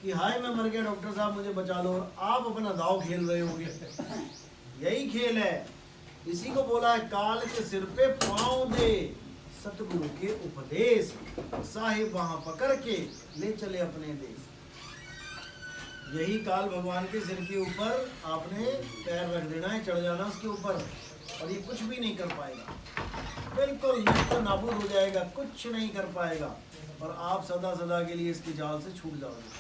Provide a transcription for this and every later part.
कि हाय मैं मर गया डॉक्टर साहब मुझे बचा लो, और आप अपना दाव खेल रहे होंगे। यही खेल है। इसी को बोला है काल के सिर पे पाँव दे, सतगुरु के उपदेश, साहिब वहां पकड़ के ले चले अपने देश। यही काल भगवान के सिर के ऊपर आपने पैर रख देना है, चढ़ जाना उसके ऊपर, और ये कुछ भी नहीं कर पाएगा, बिल्कुल निस्त नाबूद हो जाएगा, कुछ नहीं कर पाएगा, और आप सदा सदा के लिए इसकी जाल से छूट जाओगे।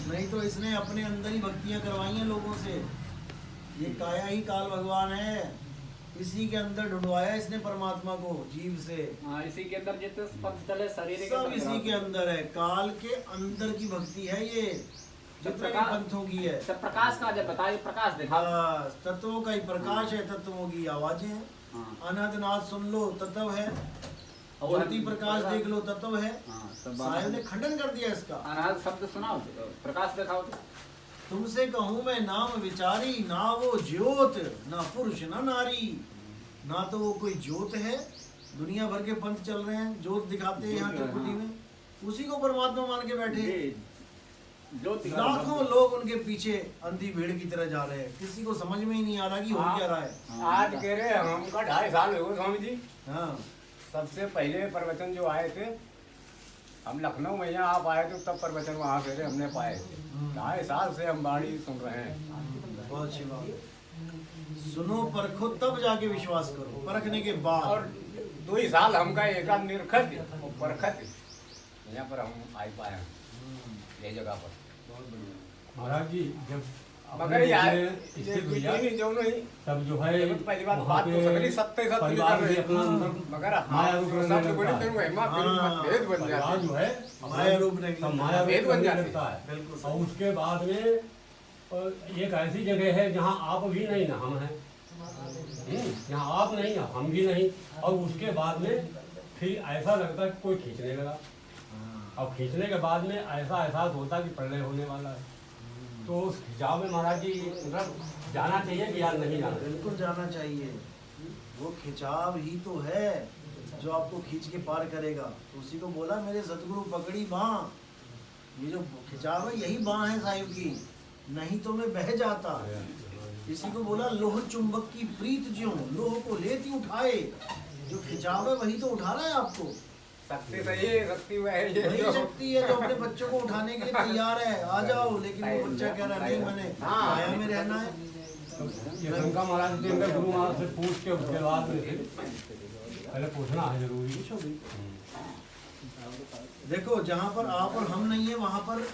नहीं तो इसने अपने अंदर ही भक्तियां करवाई हैं लोगों से। ये काया ही काल भगवान है, इसी के अंदर ढूंढवाया इसने परमात्मा को जीव से। इसी के अंदर जितने पथ चले शरीर सब इसी के अंदर है, काल के अंदर की भक्ति है ये, जितने भी पंथों की है। सब प्रकाश का जब बताइए, प्रकाश देखा, तत्वों का ही प्रकाश है, तत्वों की आवाजें हैं। अनहद नाद सुन लो तत्व है, ज्योति प्रकाश देख लो तत्व है। साहिब ने खंडन कर दिया इसका। अनहद शब्द सुनाओ, प्रकाश दिखाओ। तुमसे कहूँ मैं नाम विचारी, ना वो ज्योत ना पुरुष ना नारी। ना तो वो कोई ज्योत है, दुनिया भर के पंथ चल रहे हैं ज्योत दिखाते हैं यहाँ त्रिपुटी में, उसी को परमात्मा मान के बैठे। लाखों लोग उनके पीछे अंधी भीड़ की तरह जा रहे हैं, किसी को समझ में ही नहीं आ रहा कि हो क्या रहा है। आज कह रहे हमका 2.5 साल हुए स्वामी जी। हाँ, सबसे पहले प्रवचन जो आए थे, हम लखनऊ में यहाँ आप आए थे, तब प्रवचन वहाँ से हमने पाए थे। 2.5 साल से हम बाणी सुन रहे हैं। बहुत अच्छी बात है। सुनो परखो तब जाके विश्वास करो, परखने के बाद। और 2 ही साल हमका एकांत निरखत और परखत यहाँ पर हम आ पाए हैं, ये जगह पर। महाराज जी जब मगर यार इससे भैया जो नहीं तब जो है पहली बात तो सकली सत्य परिवार में अपना मगर माया रूप रहने सब लगता बड़ी है। फिर महिमा फिर भेद बन परिवार जाता जो है माया रूप सब माया भेद रूप बन रहने जाते। लगता है। बिल्कुल और उसके बाद में एक ऐसी जगह है जहाँ आप भी नहीं ना हम हैं, यहाँ आप नहीं हम भी नहीं, और उसके बाद में फिर ऐसा लगता है कि कोई खींचने लगा, और खींचने के बाद में ऐसा एहसास होता कि प्रलय होने वाला है। तो उस खिंचाव में महाराज जी मतलब जाना चाहिए कि यार नहीं जाना? बिल्कुल जाना चाहिए। वो खिंचाव ही तो है जो आपको खींच के पार करेगा। उसी को बोला मेरे सतगुरु पकड़ी बाँ। ये जो खिंचाव है यही बाँ है साहिब की, नहीं तो मैं बह जाता। इसी को बोला लोह चुंबक की प्रीत ज्यों लोह को लेती उठाए। जो खिंचाव है वही तो उठा रहा है आपको। शक्ति सही है, शक्ति वह है ये वही शक्ति है जो अपने बच्चों को उठाने के लिए तैयार है, आ जाओ। लेकिन वो बच्चा कह रहा नहीं, मैंने माया में रहना है। ये शंका महाराज के अंदर गुरु महाराज से पूछ के उसके बाद में फिर पहले पूछना है जरूरी। देखो जहाँ पर आप और हम नहीं है वहाँ पर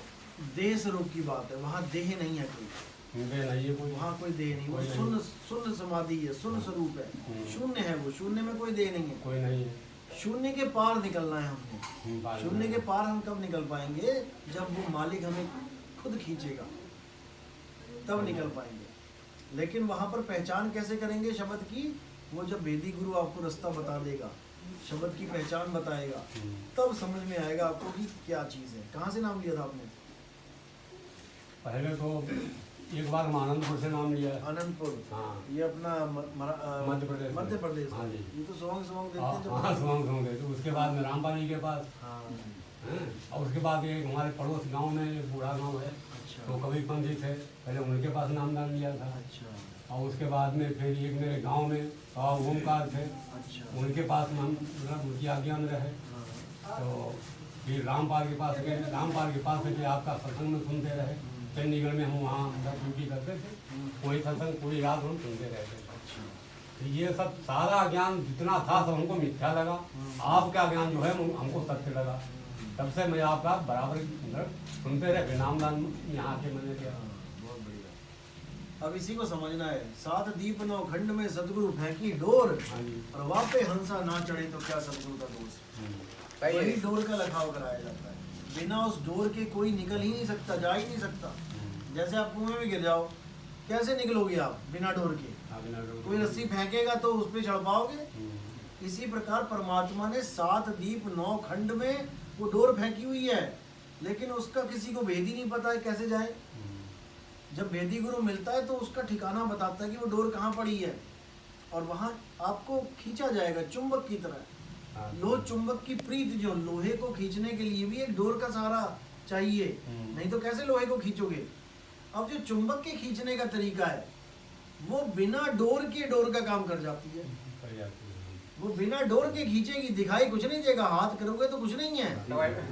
देह स्वरूप की बात है, वहाँ देह नहीं है कोई, नहीं है कोई, वहाँ कोई देह नहीं, वो शून्य शून्य समाधि है, शून्य स्वरूप है, शून्य है वो, शून्य में कोई देह नहीं है, कोई नहीं है। शून्य के पार निकलना है हमने। शून्य के पार हम कब निकल पाएंगे? जब वो मालिक हमें खुद खींचेगा तब निकल पाएंगे। लेकिन वहाँ पर पहचान कैसे करेंगे शब्द की? वो जब वेदी गुरु आपको रास्ता बता देगा, शब्द की पहचान बताएगा, तब समझ में आएगा आपको कि क्या चीज़ है। कहाँ से नाम लिया था आपने? पहले तो एक बार हम आनंदपुर से नाम लिया। आनंदपुर, हाँ, ये अपना मध्य प्रदेश। मध्य प्रदेश। हाँ जी, ये तो सोंग देते हाँ, हैं जब। हाँ सोंग देते। उसके बाद में रामपाल जी के पास, हाँ, और उसके बाद एक हमारे पड़ोस गांव में बूढ़ा गांव है, अच्छा तो कभी पंडित थे, पहले उनके पास नाम लिया था। अच्छा और उसके बाद में फिर एक मेरे गांव में ओमकार थे, अच्छा, उनके पास नाम मतलब उनकी आज्ञा में रहे। हाँ, तो फिर रामपाल के पास गए, रामपाल के पास से आपका सत्संग में सुनते रहे। चंडीगढ़ में हम वहाँ ड्यूटी करते थे, वही सत्संग पूरी रात हम सुनते रहते थे। तो ये सब सारा ज्ञान जितना था सब हमको मिथ्या लगा, आपका ज्ञान जो है हमको सत्य लगा। तब से मैं आपका बराबर सुनते रहे, नामदान यहाँ के मैंने किया। बहुत बढ़िया। अब इसी को समझना है, 7 दीप 9 खंड में सदगुरु फेंकी डोर, हाँ जी, और वापे हंसा ना चढ़े तो क्या सदगुरु का दोष। वही डोर का लखाव कराया जाता है। बिना उस डोर के कोई निकल ही नहीं सकता, जा ही नहीं सकता। जैसे आप कुएं में गिर जाओ, कैसे निकलोगे आप बिना डोर के? कोई रस्सी फेंकेगा तो उस पर चढ़ पाओगे? इसी प्रकार परमात्मा ने 7 दीप 9 खंड में वो डोर फेंकी हुई है, लेकिन उसका किसी को भेद ही नहीं पता है कैसे जाए। जब भेदी गुरु मिलता है तो उसका ठिकाना बताता है कि वो डोर कहाँ पड़ी है, और वहाँ आपको खींचा जाएगा चुंबक की तरह। लोह चुंबक की प्रीत, जो लोहे को खींचने के लिए भी एक डोर का सहारा चाहिए, नहीं तो कैसे लोहे को खींचोगे। अब जो चुंबक के खींचने का तरीका है वो बिना डोर के डोर का काम कर जाती है। वो बिना डोर के खींचेगी, दिखाई कुछ नहीं देगा, हाथ करोगे तो कुछ नहीं है,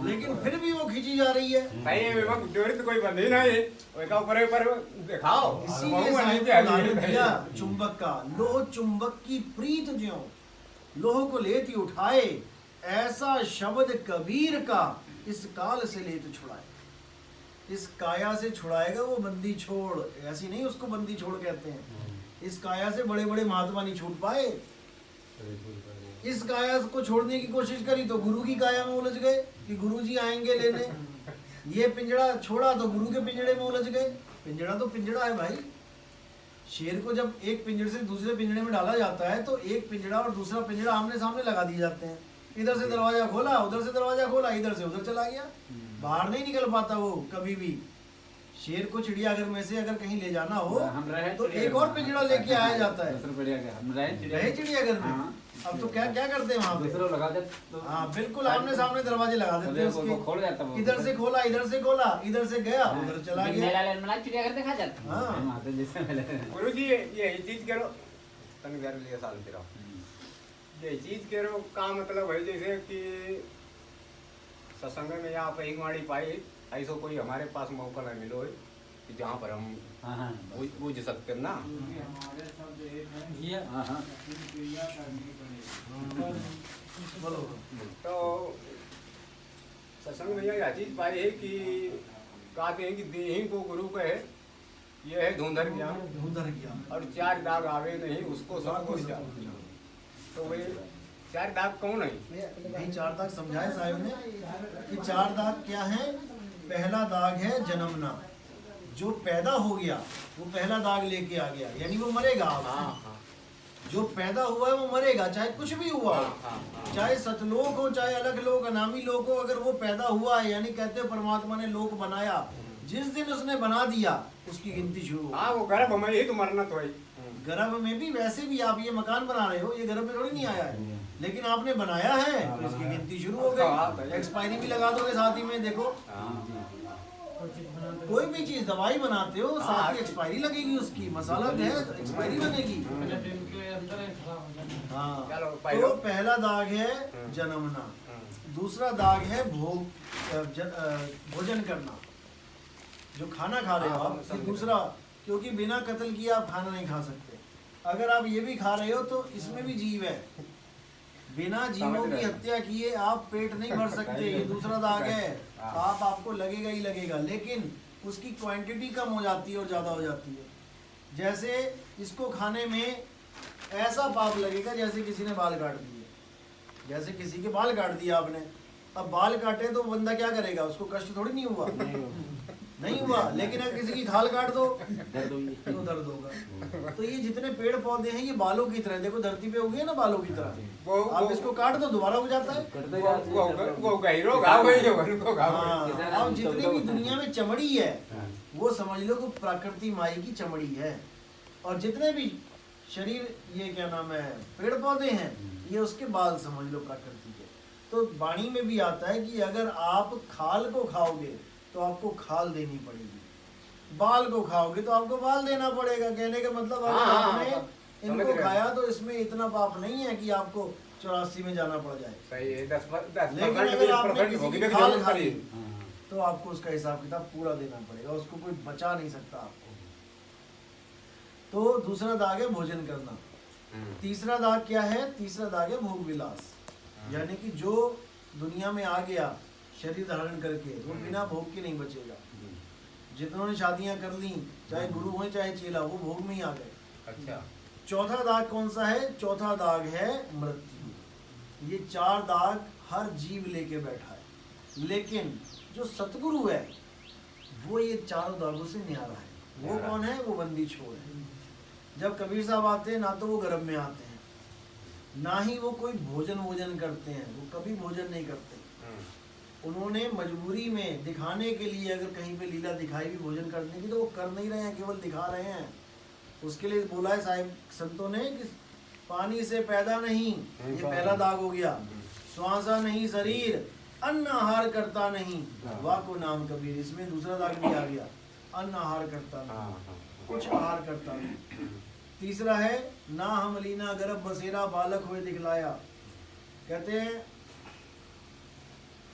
लेकिन फिर भी वो खींची जा रही है। नहीं वो डोरी तो कोई बंदी नहीं, उसका ऊपर दिखाओ। इसीलिए साहिब ने उदाहरण दिया चुंबक का, लोह चुंबक की प्रीत ज्यों लोह को लेती उठाए, ऐसा शब्द कबीर का इस काल से लेत छुड़ाए। इस काया से छुड़ाएगा वो बंदी छोड़, ऐसी नहीं उसको बंदी छोड़ कहते हैं। इस काया से बड़े बड़े महात्मा नहीं छूट पाए। इस काया को छोड़ने की कोशिश करी तो गुरु की काया में उलझ गए कि गुरु जी आएंगे लेने। ये पिंजड़ा छोड़ा तो गुरु के पिंजड़े में उलझ गए। पिंजड़ा तो पिंजड़ा है भाई। शेर को जब एक पिंजड़े से दूसरे पिंजड़े में डाला जाता है तो एक पिंजड़ा और दूसरा पिंजड़ा आमने सामने लगा दिए जाते हैं। इधर से दरवाजा खोला, उधर से दरवाजा खोला, इधर से उधर चला गया, बाहर नहीं निकल पाता वो कभी भी। शेर को चिड़ियाघर में से अगर कहीं ले जाना हो तो एक और पिंजड़ा लेके आया जाता है। रहे चिड़ियाघर में। अब तो क्या क्या करते हैं वहाँ पे, हाँ बिल्कुल आमने सामने दरवाजे लगा देते हैं उसके। इधर से खोला, इधर से खोला, इधर से गया, उधर चला गया। चिड़ियाघर देखा जाता है। गुरु जी यही चीज करो, तन घर लिए साल तेरा यही चीज करो का मतलब है जैसे कि सत्संग में आप एक माड़ी पाई, ऐसा कोई हमारे पास मौका नहीं मिलो है कि जहाँ पर हम बूझ सकते ना। तो सत्संग में यह चीज पाई है कि कहते हैं कि देही को गुरु कहे, ये है धुंधर ज्ञान। धुंधर ज्ञान और 4 दाग आवे नहीं उसको सब कुछ जाने। तो वे 4 दाग कौन है? नहीं 4 दाग समझाए साहब ने कि 4 दाग क्या है। पहला दाग है जन्मना, जो पैदा हो गया वो पहला दाग लेके आ गया, यानी वो मरेगा। जो पैदा हुआ है वो मरेगा, चाहे कुछ भी हुआ हो, चाहे सतलोक हो चाहे अलग लोक अनामी लोक हो, अगर वो पैदा हुआ है यानी कहते हैं परमात्मा ने लोक बनाया, जिस दिन उसने बना दिया उसकी गिनती शुरू हो। हाँ वो गर्भ में ही तो मरना तो है। गर्भ में भी वैसे भी आप ये मकान बना रहे हो, ये गर्भ में थोड़ी नहीं आया है, लेकिन आपने बनाया है तो इसकी गिनती शुरू हो गई। एक्सपायरी भी लगा दोगे साथ ही में। देखो कोई भी चीज दवाई बनाते हो साथ ही एक्सपायरी लगेगी उसकी। मसाला है एक्सपायरी बनेगी। हाँ तो पहला दाग है जन्मना। दूसरा दाग है भोजन करना, जो खाना खा रहे हो आप। ये दूसरा, क्योंकि बिना कत्ल किए आप खाना नहीं खा सकते। अगर आप ये भी खा रहे हो तो इसमें भी जीव है, बिना जीवों की हत्या किए आप पेट नहीं भर सकते। ये दूसरा दाग है। आपको लगेगा ही लगेगा, लेकिन उसकी क्वांटिटी कम हो जाती है और ज़्यादा हो जाती है। जैसे इसको खाने में ऐसा पाप लगेगा जैसे किसी ने बाल काट दिए, जैसे किसी के बाल काट दिए आपने। अब बाल काटे तो बंदा क्या करेगा, उसको कष्ट थोड़ी नहीं हुआ, नहीं हुआ। लेकिन अगर किसी की खाल काट दो तो दर्द होगा। तो ये जितने पेड़ पौधे हैं ये बालों की तरह, देखो धरती पे उगे ना बालों की तरह। आप इसको काट दो दोबारा हो जाता है। अब जितनी भी दुनिया में चमड़ी है वो समझ लो कि प्रकृति माई की चमड़ी है, और जितने भी शरीर ये क्या नाम है पेड़ पौधे हैं ये उसके बाल समझ लो प्रकृति के। तो वाणी में भी आता है कि अगर आप खाल को खाओगे तो आपको खाल देनी पड़ेगी, बाल को खाओगे तो आपको बाल देना पड़ेगा। कहने का मतलब अगर आपने इनको खाया तो इसमें इतना पाप नहीं है कि आपको 84 में जाना पड़ जाए। सही है, 10 लेकिन अगर आपने किसी की खाल खा ली तो आपको उसका हिसाब किताब पूरा देना पड़ेगा, उसको कोई बचा नहीं सकता आपको। तो दूसरा दाग है भोजन करना। तीसरा दाग क्या है? तीसरा दाग है भोग विलास, यानी कि जो दुनिया में आ गया शरीर धारण करके वो बिना भोग के नहीं बचेगा। जितनों ने शादियां कर ली, चाहे गुरु हो चाहे चेला, वो भोग में ही आ गए। अच्छा। चौथा दाग कौन सा है? चौथा दाग है मृत्यु। ये 4 दाग हर जीव लेके बैठा है, लेकिन जो सतगुरु है वो ये चारों दागों से न्यारा है। वो कौन है? वो बंदी छोड़ है। जब कबीर साहब आते हैं ना तो वो गर्भ में आते हैं, ना ही वो कोई भोजन करते हैं, वो कभी भोजन नहीं करते। उन्होंने मजबूरी में दिखाने के लिए अगर कहीं पे लीला दिखाई भी भोजन करने की तो वो कर नहीं रहे हैं, केवल दिखा रहे हैं। उसके लिए बोला है साहिब संतों ने कि पानी से पैदा नहीं, ये पहला दाग हो गया। श्वासा नहीं शरीर, अन्न आहार करता नहीं, वाह को नाम कबीर। इसमें दूसरा दाग भी आ गया, अन्न आहार करता नहीं, हाँ हाँ कुछ आहार करता नहीं। तीसरा है ना हम लीना गर्भ बसेरा बालक हुए दिखलाया। कहते हैं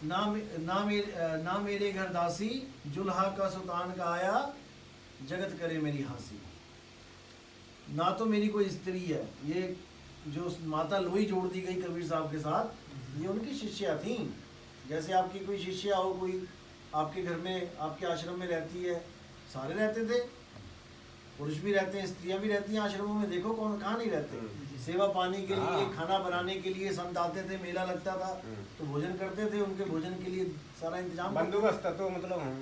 ना मेरे घर दासी, जुल्हा का सुल्तान का आया, जगत करे मेरी हंसी। ना तो मेरी कोई स्त्री है, ये जो माता लोई जोड़ दी गई कबीर साहब के साथ, ये उनकी शिष्या थी। जैसे आपकी कोई शिष्या हो, कोई आपके घर में आपके आश्रम में रहती है, सारे रहते थे, पुरुष भी रहते हैं, स्त्रियां भी रहती हैं आश्रमों में। देखो कौन कहाँ नहीं रहते। सेवा पानी के लिए, खाना बनाने के लिए संत आते थे, मेला लगता था तो भोजन करते थे, उनके भोजन के लिए सारा इंतजाम बंदोबस्त तो मतलब हाँ।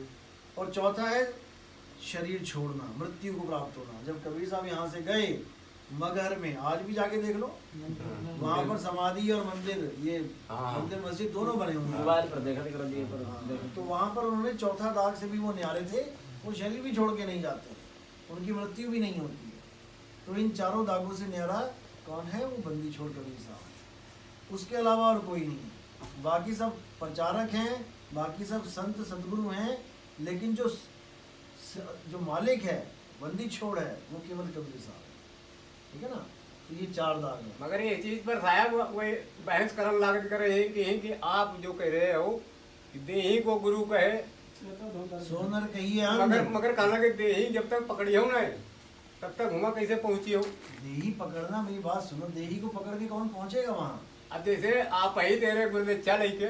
और चौथा है शरीर छोड़ना, मृत्यु को प्राप्त होना। जब कबीर साहब यहाँ से गए मगहर में, आज भी जाके देख लो, वहाँ पर समाधि और मंदिर, ये मंदिर मस्जिद दोनों बने हुए हैं। मोबाइल पर देखा कर दिए पर हाँ, तो वहाँ पर उन्होंने चौथा दाग से भी वो न्यारे थे, वो शरीर भी छोड़ के नहीं जाते, उनकी मृत्यु भी नहीं होती है। तो इन चारों दागों से न्यारा कौन है? वो बंदी छोड़ कबीर साहब, उसके अलावा और कोई नहीं। बाकी सब प्रचारक हैं, बाकी सब संत सदगुरु हैं, लेकिन जो मालिक है, बंदी छोड़ है, वो केवल कबीर साहब है। ठीक है ना? तो ये चार दाग हैं। मगर ये चीज पर साहब वही बहस करन लागत करे है कि आप जो कह रहे हो कि देही को गुरु कहे, सोनर कहिए मगर कहना कि देही जब तक पकड़ियो ना तब तक हुआ कैसे पहुंची हो। देही पकड़ना, मेरी बात सुनो, देही को पकड़ के कौन पहुंचेगा वहाँ? अब जैसे आप ही तेरे गुरुदेव चल ही के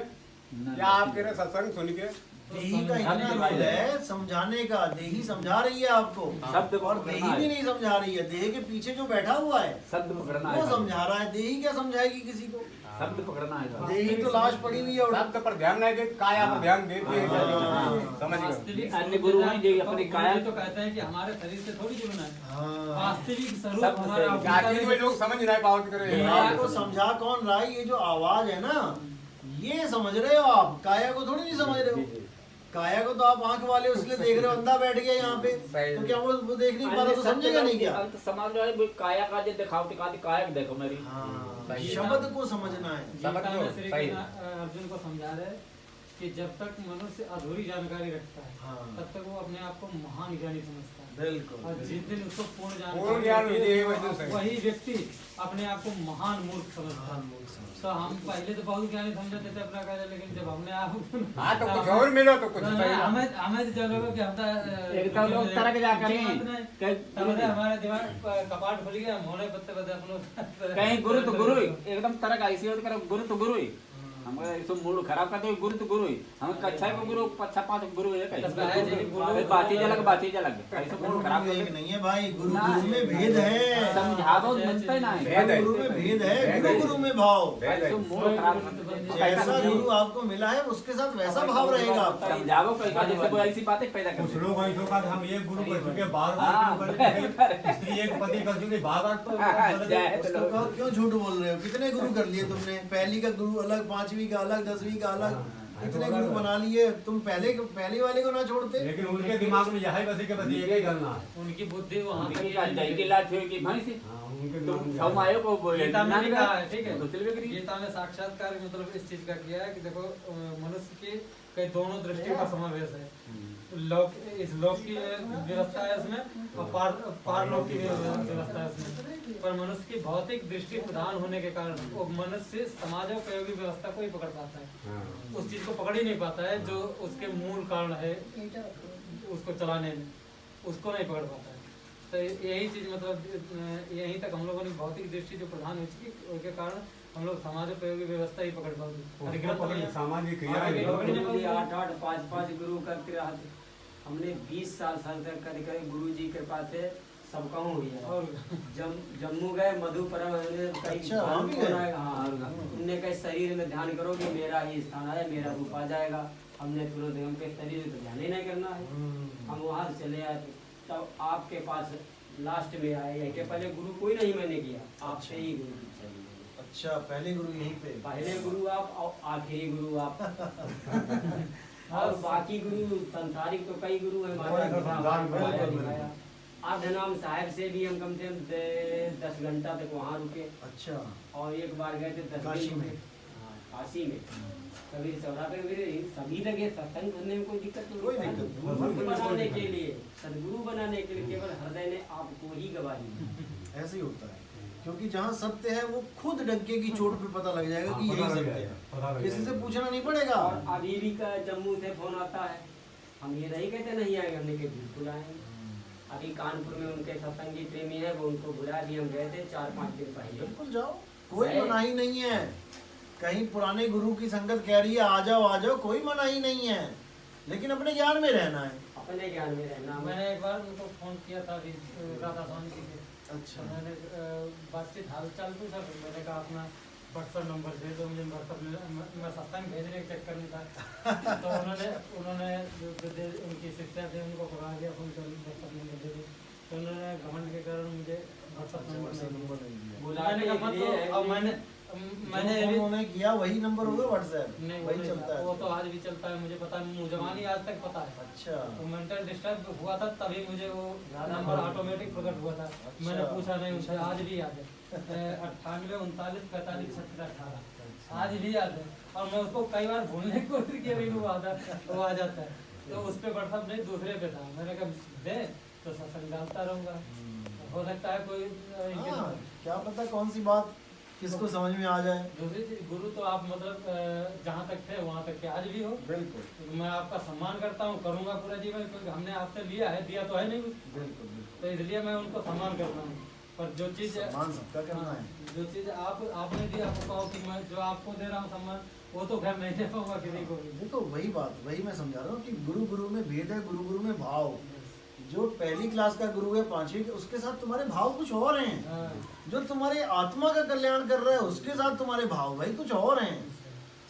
या आप तेरे सत्संग सुन के, देही का इतना रोल है समझाने का। देही समझा रही है आपको, शब्द और देही भी नहीं समझा रही है। देही के पीछे जो बैठा हुआ है शब्द पकड़ना वो है, समझा रहा है। देही क्या समझाएगी किसी को? शब्द पकड़ना है। देही तो लाश पड़ी हुई है और शब्द पर ध्यान नहीं देते, काया पर ध्यान देते हैं। समझ गए? वास्तविक अन्य गुरु हैं जो अपनी काया तो कहते हैं कि हमारे शरीर से थोड़ी जुड़ना है। हाँ। वास्तविक स्वरूप शब्द से हमारा जाति में लोग समझ नहीं पावत करे। आपको समझा कौन रहा है? ये जो आवाज है ना, ये समझ रहे हो आप, काया को थोड़ी नहीं समझ रहे हो। काया को तो आप आंख वाले उसलिए देख रहे हो, अंधा बैठ गया यहाँ पे, तो क्या वो देख नहीं पा रहा तो समझेगा नहीं क्या? समाज जो है काया का जो दिखावटी का काया देखो मेरी। हाँ, शब्द को समझना है। गीता में श्री कृष्ण अर्जुन को समझा रहे कि जब तक मनुष्य अधूरी जानकारी रखता है, हाँ। तब तक वो अपने आप को महान ज्ञानी समझता है। बिल्कुल। और जिस दिन उसको पूर्ण पूर्ण ज्ञान जानकारी मिले, होती वैसे है, वही व्यक्ति अपने आप को महान मूर्ख समझता है। तो हम पहले तो बहुत ज्ञानी समझते थे अपना कार्य, लेकिन जब हमने आप हाँ तो कुछ और मिलो तो कुछ हमें जो लोगों के एक तो लोग तरक जा करें हमारा दिमाग कपाट खुल गया, मोहरे पत्ते पत्ते अपन कहीं गुरु तो गुरु ही एकदम तरक ऐसी होती करो, गुरु तो गुरु ही हमारा इसको मूड खराब करते हुए गुरु तो गुरु ही हम कक्षा को गुरु पच्छा पांच गुरु है कहीं बाती जलक ऐसे मूड खराब एक नहीं है भाई, गुरु गुरु में भेद है। समझावो मनता ही नहीं गुरु गुरु में भेद है, गुरु गुरु में भाव। ऐसे मूड खराब जैसा गुरु आपको मिला है उसके साथ वैसा भाव रहेगा आपका। समझावो कैसा जैसे कोई ऐसी बातें पैदा कुछ कर लोग ऐसे का हम एक गुरु कर चुके, बार-बार गुरु कर चुके, स्त्री एक पति कर चुके, बार-बार तो उसको कहो क्यों झूठ बोल रहे हो? कितने गुरु कर लिए तुमने? पहली का गुरु अलग, 5वीं का अलग, 10वीं का अलग, इतने गुरु बना लिए तुम। पहले वाले को ना छोड़ते। लेकिन उनके दिमाग में यही बसी के बस एक ही करना है। उनकी बुद्धि वहाँ की लाठ की भैंसी उनके तो दिमाग में हम आयो को बोले गीता में भी कहा है, ठीक है? तो चल भी गीता में साक्षात्कार मतलब इस चीज का किया है कि देखो मनुष्य की कई दोनों दृष्टियों का समावेश है। इस लोक की व्यवस्था है इसमें और पारलोक की व्यवस्था है इसमें। पर मनुष्य की भौतिक दृष्टि प्रधान होने के कारण वो मनुष्य समाजोपयोगी व्यवस्था को ही पकड़ पाता है, उस चीज को पकड़ ही नहीं पाता है जो उसके मूल कारण है उसको चलाने में, उसको नहीं पकड़ पाता है। तो यही चीज मतलब यहीं तक हम लोगों ने भौतिक दृष्टि जो प्रधान हो चुकी उसके कारण हम लोग समाजोपयोगी व्यवस्था ही पकड़ पाते। सामाजिक क्रिया 8-8 गुरु करते रहते। हमने 20 साल तक कर गुरु जी के पास से सब कहूँ हुई है। और जम्मू गए मधुपुरम उनने कहे शरीर में ध्यान करो कि मेरा ही स्थान है, मेरा रूप आ जाएगा। हमने तुरंत हमके शरीर में ध्यान ही नहीं करना है, हम वहाँ से चले आए। तब आपके पास लास्ट में आए, के पहले गुरु कोई नहीं मैंने किया, आपसे ही गुरु। अच्छा, पहले गुरु यहीं पे? पहले गुरु आप और आखिरी गुरु आप। और बाकी गुरु संसारिक तो कई गुरु हैं। आधनाम साहब से भी हम कम से कम 10 घंटा तक वहाँ रुके। अच्छा। और एक बार गए थे 10 काशी में। काशी में कबीर चौरा पे मेरे सभी लगे सत्संग करने में कोई दिक्कत नहीं। कोई दिक्कत नहीं। गुरु बनाने के लिए, सदगुरु बनाने के लिए केवल हृदय ने आपको ही गवाही दी। ऐसे ही होता है, क्योंकि जहाँ सत्य है वो खुद डंके की चोट पे पता लग जाएगा कि यही सत्य है, किसी से पूछना नहीं पड़ेगा। और अभी भी का जम्मू से फोन आता है, हम ये नहीं कहते नहीं आएंगे, हमने के बिल्कुल आएंगे। अभी कानपुर में उनके सत्संगी प्रेमी है, वो उनको बुला दिए, हम गए थे 4-5 दिन पहले। बिल्कुल जाओ, कोई मनाही नहीं है। कहीं पुराने गुरु की संगत कह रही है आ जाओ, कोई मनाही नहीं है, लेकिन अपने ज्ञान में रहना है। अपने ज्ञान में रहना। मैंने एक बार उनको फोन किया था अभी राधा स्वामी जी के। अच्छा, मैंने बातचीत हाल चाल पूछा, फिर मैंने कहा अपना व्हाट्सएप नंबर दे दो मुझे, व्हाट्सएप मैं सत्संग भेजने के चक्कर में था। तो उन्होंने जो उनकी शिक्षा थी उनको पकड़ा दिया, उनको व्हाट्सएप नंबर दे दिया। तो उन्होंने घमंड के कारण मुझे व्हाट्सएप नंबर नहीं दिया। बुलाने मैंने उन्होंने किया वही नंबर होगा व्हाट्सएप, नहीं वही चलता है। वो तो आज भी चलता है, मुझे पता है, मुझे आज तक पता है। अच्छा, तो मेंटल डिस्टर्ब हुआ था तभी मुझे वो नंबर ऑटोमेटिक प्रकट हुआ था। मैंने पूछा नहीं, मुझे आज भी याद है 98 39 45 76 18 आज भी याद है। और मैं उसको कई बार भूलने की कोशिश की, वो आ जाता है। तो उस पे व्हाट्सएप नहीं, दूसरे पे था। मैंने कहा दे तो सत्संग डालता रहूँगा, हो सकता है कोई क्या पता कौन सी बात किसको समझ में आ जाए। दूसरी चीज, गुरु तो आप मतलब जहाँ तक थे वहाँ तक के आज भी हो। बिल्कुल, मैं आपका सम्मान करता हूँ, करूँगा पूरा जीवन, क्योंकि हमने आपसे लिया है, दिया तो है नहीं कुछ। बिल्कुल, तो इसलिए मैं उनको सम्मान करता हूँ। पर जो चीज़ सम्मान सबका करना है। जो चीज़ आपने दी, आपको कहो कि मैं जो आपको दे रहा हूँ सम्मान, वो तो खैर नहीं दे पाऊंगा किसी को भी। देखो वही बात, वही मैं समझा रहा हूँ कि गुरु में भेद है, गुरु में भाव। जो पहली क्लास का गुरु है 5वीं के, उसके साथ तुम्हारे भाव कुछ और हैं। हाँ। जो तुम्हारे आत्मा का कल्याण कर रहा है उसके साथ तुम्हारे भाव भाई कुछ और हैं।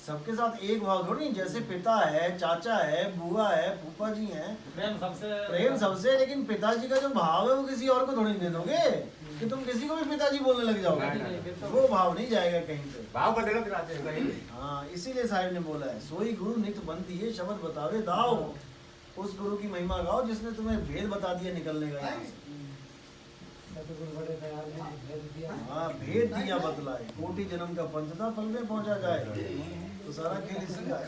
सबके साथ एक भाव थोड़ी, जैसे पिता है, चाचा है, बुआ है, फूफा जी हैं, प्रेम सबसे, लेकिन पिताजी का जो भाव है वो किसी और को थोड़ी दे दोगे कि तुम किसी को भी पिताजी बोलने लग जाओगे। वो भाव नहीं जाएगा कहीं पे, भाव बदलते रहते हैं सही। हाँ, इसीलिए साहिब ने बोला है सोई गुरु नित बनती है शब्द बतावे दाओ। उस गुरु की महिमा गाओ जिसने तुम्हें भेद बता दिया निकलने का। हाँ, भेद दिया बतलाए, कोटि जन्म का पंचता पल में पहुंचा जाए। तो सारा खेल इसी का है।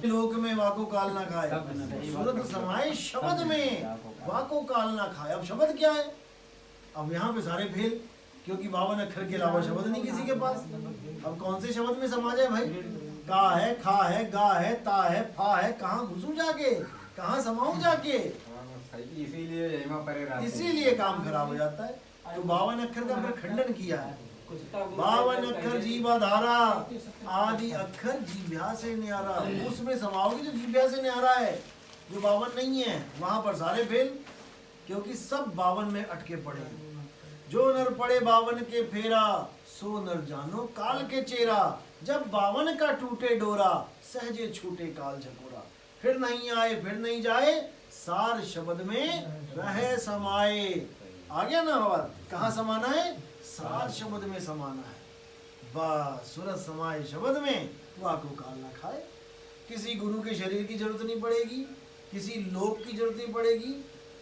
लोक में वाको काल ना खाए, सूरत समाए शब्द में वाको काल ना खाए। अब शब्द क्या है? अब यहाँ पे सारे फेल, क्योंकि 52 अक्षर के अलावा शब्द नहीं किसी के पास। अब कौन से शब्द में समा जाए भाई? का है, खा है, गा है, ता है, फा है, कहाँ घुसूं जाके, कहाँ समाऊं जाके? इसीलिए काम खराब हो जाता है। तो 52 अक्षर का प्रखंडन किया है। 52 अक्षर जीवाधारा, आदि अक्षर जीभ्या से न्यारा। उसमें समाओगे जो जीभ्या से न्यारा है, जो 52 नहीं है, वहां पर सारे फेल, क्योंकि सब 52 में अटके पड़े हैं। जो नर पड़े 52 के फेरा, सो नर जानो काल के चेरा। जब 52 का टूटे डोरा, सहजे छूटे काल झकोरा। फिर नहीं आए फिर नहीं जाए, सार शब्द में रहे समाए। आ गया ना बात? कहाँ समाना है? सार शब्द में समाना है। बस सूरत समाए शब्द में, वाको काल ना खाए। किसी गुरु के शरीर की जरूरत नहीं पड़ेगी, किसी लोक की जरूरत नहीं पड़ेगी,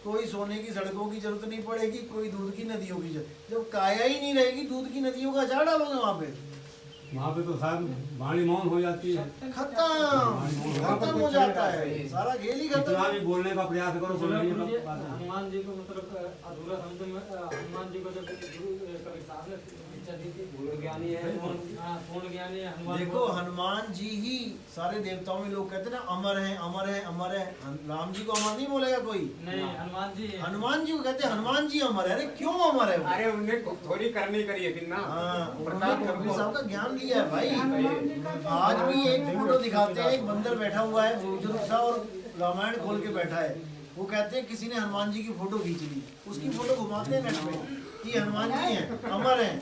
कोई सोने की सड़कों की जरूरत नहीं पड़ेगी, कोई दूध की नदियों की जरूरत। जब काया ही नहीं रहेगी, दूध की नदियों का अचार डालोगे वहाँ पे तो शायद वाणी मौन हो जाती है, खत्म हो जाता है, सारा खेल ही खत्म। इतना भी बोलने का प्रयास करो, हनुमान जी को मतलब अधूरा समझ में, हनुमान जी को जब कभी साहब ने शिक्षा दी थी, पूर्ण ज्ञानी है, पूर्ण ज्ञानी है हनुमान। देखो हनुमान जी ही सारे देवताओं में लोग कहते हैं ना अमर है, अमर है, अमर है। राम जी को अमर नहीं बोलेगा कोई, नहीं हनुमान जी को कहते हैं हनुमान जी अमर है। अरे क्यों अमर है? अरे उन्हें थोड़ी करनी करिए फिर ना। कबीर साहब का ज्ञान लिया है भाई। आज भी एक फोटो दिखाते हैं, एक बंदर बैठा हुआ है बुजुर्ग सा और रामायण खोल के बैठा है। वो कहते हैं किसी ने हनुमान जी की फोटो खींच ली, उसकी फोटो घुमाते हैं नेट पे कि हनुमान जी हैं, अमर हैं।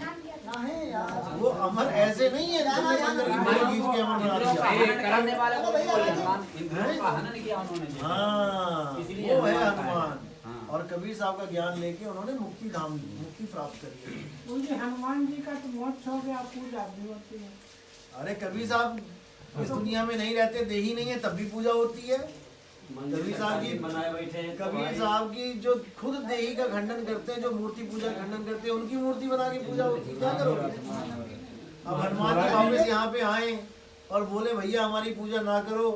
वो अमर ऐसे नहीं है तुमने बंदर की फोटो खींच के अमर बना दिया। करने वाले को नहीं बोले, हनुमान का हनन किया उन्होंने। हाँ, वो है हनुमान। और कबीर साहब का ज्ञान लेके उन्होंने मुक्ति धाम, मुक्ति प्राप्त करी है। मुझे हनुमान जी का तो बहुत शौक है, आप पूजा भी होती है। अरे कबीर साहब इस दुनिया में नहीं रहते, देही नहीं है, तब भी पूजा होती है। कबीर साहब की जो खुद देही का खंडन करते हैं, जो मूर्ति पूजा खंडन करते हैं, उनकी मूर्ति बना के पूजा होती है। क्या करोगे? अब हनुमान जी वापस यहाँ पे आए और बोले भैया हमारी पूजा ना करो,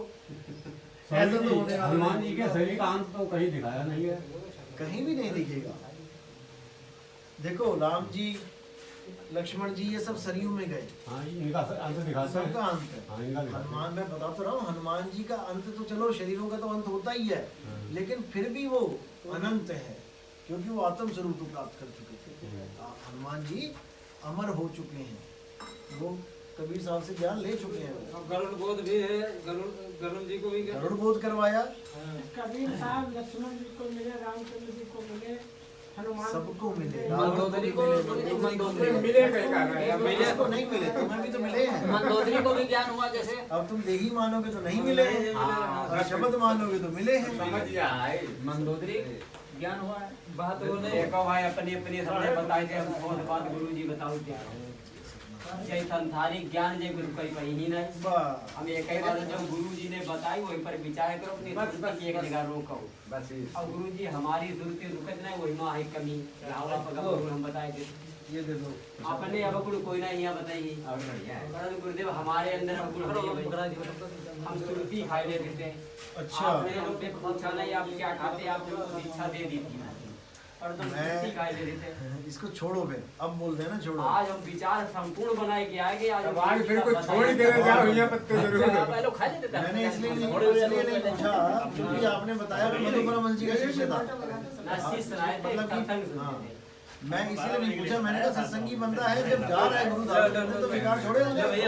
ऐसा तो होने वाला हनुमान नहीं। जी के शरीर का अंत तो कहीं दिखाया नहीं है। कहीं भी नहीं दिखेगा। देखो राम जी, लक्ष्मण जी, ये सब सरयू में गए, हाँ, इनका अंत दिखाते हैं। सबका अंत है। हाँ, इनका दिखाते हैं। हनुमान, मैं बता तो रहा हूँ, हनुमान जी का अंत तो चलो शरीरों का तो अंत होता ही है, लेकिन फिर भी वो अनंत है, क्योंकि वो आत्म स्वरूप को प्राप्त कर चुके थे। हनुमान जी अमर हो चुके हैं, वो कबीर साहब से ज्ञान ले चुके हैं। अब गरुड़ बोध भी है, गरुड़ जी को भी गरुड़ बोध करवाया, कबीर साहब लक्ष्मण जी को मिले, रामचंद्र जी को मिले, हनुमान सबको मिले, मंदोदरी को मिले कहीं का ना, मिले को नहीं मिले, तुम्हें भी तो मिले हैं। मंदोदरी को भी ज्ञान हुआ जैसे। अब तुम देही मानोगे तो नहीं मिले हैं, और शब्द मानोगे तो मिले हैं। समझ जाए। मंदोदरी ज्ञान हुआ है। बात वो नहीं देखो भाई अपनी अपनी सबने बताई थे, हम कौन बात गुरु जी बताओ क्या जय संसारिक ज्ञान जय गुरु कहीं कहीं ही नहीं। बस हम एक ही बात जब गुरु जी ने बताई वहीं पर विचार करो, अपनी सुरती की एक जगह रोको। बस ये अब गुरु जी हमारी सुरती रुकत नहीं, वही में है कमी। यहाँ पगा गुरु हम बताए थे, ये दे दो। आपने अब गुरु कोई नहीं यहाँ बताइए। और बढ़िया है। परंतु गुरुदेव हमारे अंदर हम गुरु नहीं है, हम सुरती खाए लेते थे। अच्छा, आपने हमसे पूछा नहीं आप क्या खाते, आपने दीक्षा दे दी थी, और तुम सुरती खाए लेते थे। इसको छोड़ो फिर, अब बोल देना छोड़ो। आज हम विचार संपूर्ण बनाए के आएंगे। आज अब आज फिर कुछ छोड़ के जाओ, यहाँ पत्ते जरूर। पहले खा लेते थे। मैंने इसलिए नहीं पूछा क्योंकि आपने बताया कि मधु परमहंस जी का शिष्य था। शिष्य आए थे, मतलब कि सत्संग हाँ, सुनते थे। मैं इसीलिए नहीं पूछा, मैंने कहा सत्संगी बनता है जब जा रहा है गुरु धाम करने तो बेकार छोड़े